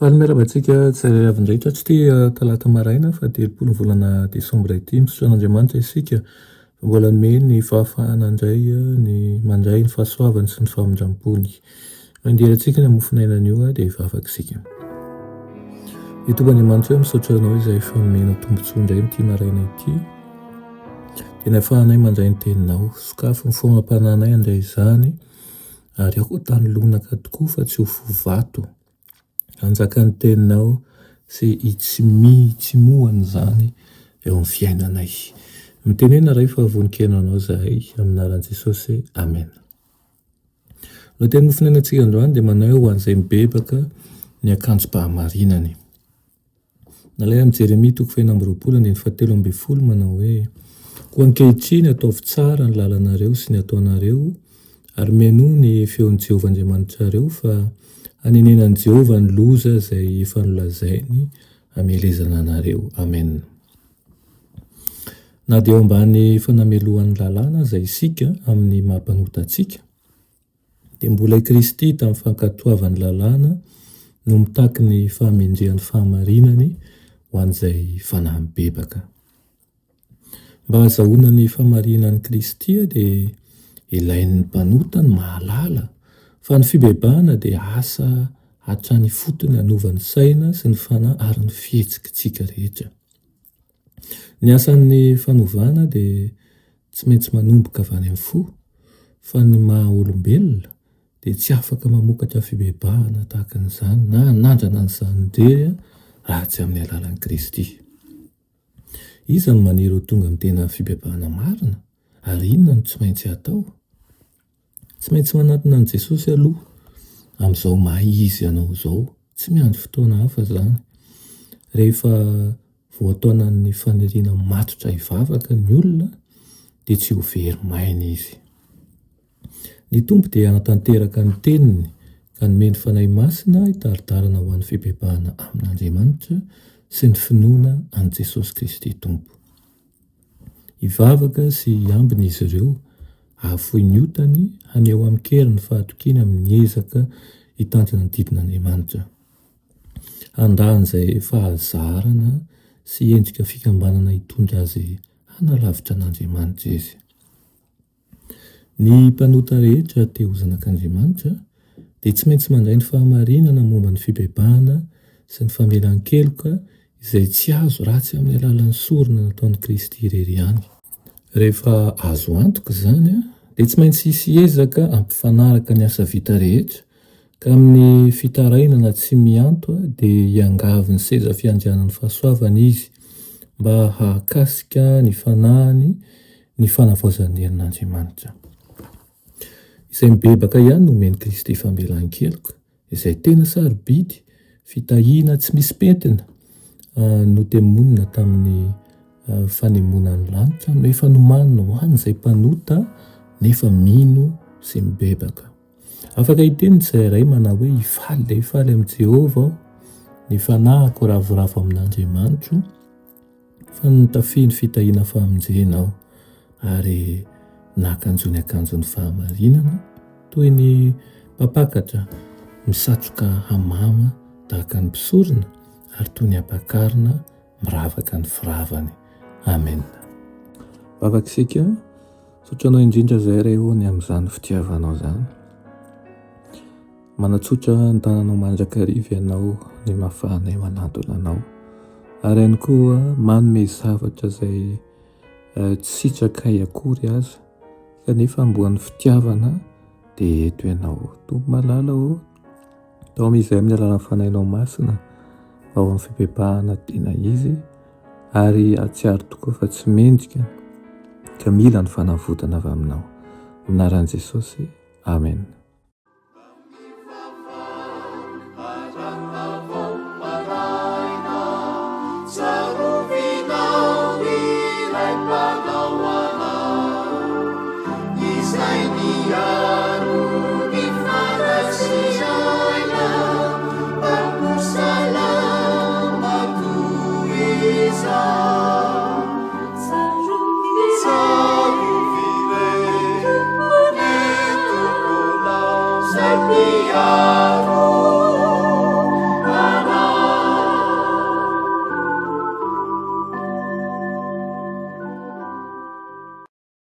Fahaly-miarabantsika tsirairay avy indray tsy tia talata maraina fa 30 volana desambra ity misaotran'Andriamanitra isika mbola nomeny ny fahafahana indray ny mandray ny fahasoavany sy ny fahamonjam-pony. Mandirantsika ny amofinainan'io dia efa afaka isika. Itomb'Andriamanitra misaotra anao izay efa nomena tombontsoa indray amin'ity maraina ity dia nahafahanay mandray ny teninao, sokafo ny foagna-pananay andray izany ary aho tany lonaka tokoa fa tsy ho fovato. Anjaka ny teninao sy itsimoany izany eo amin'ny fiainanay. Mitenena rehefa voninkenanao zahay aminaran'i Jesosy. Amen. No teny mofinainantsika androany dia manao ho an'izay mibebaka ny akanjom-pahamarinany. Nalay amin'ny Jeremia 9:7 manao hoe: koa ankehitriny ataovy tsara ny lalanareo sy ny ataonareo ary mianoho ny feon'i Jehovah Andriamanitrareo fa hanenenan Jehovah ny loza izay efa nolazainy hamelezana anareo. Amen. Na dia eo ambany fanamelohan'ny lalàna izay isika amin'ny mampanota antsika dia mbola i Kristy tamin'ny fankatoavany lalàna no mitaky ny fahamendrehan'ny fahamarinany ho an'izay fanahy mibebaka. Mba hahazahoana ny fahamarinan'i Kristy dia ilain'ny mpanota ny mahalala fa ny fibebahana dia asa hatrany fotony hanovan'ny saina sy ny fanahy ary ny fihetsika rehetra. Ny asan'ny fanovana dia tsy maintsy manomboka avy any amin'ny fo, fa ny maha-olombelona dia tsy afaka mamokatra fibebahana tahaka an'izany na hanandrana an'izany indrery raha tsy amin'ny alalan'i Kristy. Iza no maniry ho tonga amin'ny tena fibebahana marina ary inona no tsy maintsy atao? Tsy maintsy manantona an'i Jesosy aloha amin'izao maha-izy ianao izao, tsy miandry fotoana hafa izany. Rehefa voataonan'ny faniriana matotra hivavaka ny olona dia tsy ho very maina izy. Ny Tompo dia hanatanteraka ny teniny ka nomeny fanahy masina hitaridarana ho an'ny fibebahana amin'Andriamanitra sy ny finoana an'i Jesosy Kristy Tompo. Hivavaka sy hiambina izy ireo ahafohy ny otany haneho amikera ny fahatokiny amin'ny ezaka hitandrina ny didin'Andriamanitra. Handahany izay fahazarana sy endrika fikambanana hitondra azy hanalavitra an'Andriamanitra izy. Ny mpanota rehetra te ho zanak'Andriamanitra dia tsy maintsy mandray ny fahamarinana momba ny fibebahana sy ny famelan-keloka izay tsy azo raha tsy amin'ny alalan'ny sorona nataon'i Kristy irery ihany. Rehefa azo antoka izany dia tsy maintsy hisy ezaka hampifanaraka ny asa vita rehetra ka amin'ny fitarainana tsy mianto dia hiangavy ny seza fiandrianan'ny fahasoavana izy mba hahakasika ny fanahiny ny fanavaozan'ny herin'Andriamanitra. Izay mibebaka ihany no omeny Kristy famelan-keloka izay tena sarobidy, fitahiana tsy misy pentina no temonina tamin'ny fanemonan'ny lanitra no efa nomanina ho an'izay mpanota nefa mino sy mibebaka. Afaka hiteny tsirairay manao hoe hifaly amin'i Jehovah aho, ny fanahiko ravoravo amin'Andriamanitra fa nitafy ny fitahiana fahamonjena aho ary nakanjo ny akanjon'ny fahamarinana toy ny mpapakatra misatroka hamama tahaka ny mpisorona ary toy ny ampakarina miravaka ny firavany. Amen. Vavaka isika, sotranao indrindra izay reo ny amin'izany fitiavanao izany. Manatsotra ny tananao mandrakariva ianao ny mahafahanay manatona anao ary ihany koa manome zavatra izay tsy sitrakay akory aza kanefa amboan'ny fitiavana dia eto ianao. Tompo malala o, tao amin'izay amin'ny alalan'ny fanahinao masina ao amin'ny fibebahana tena izy ary atsiaro tokoa fa tsy mendrika ka mila ny fanavodana avy aminao. Anaran'i Jesosy. Amen. Isa miaro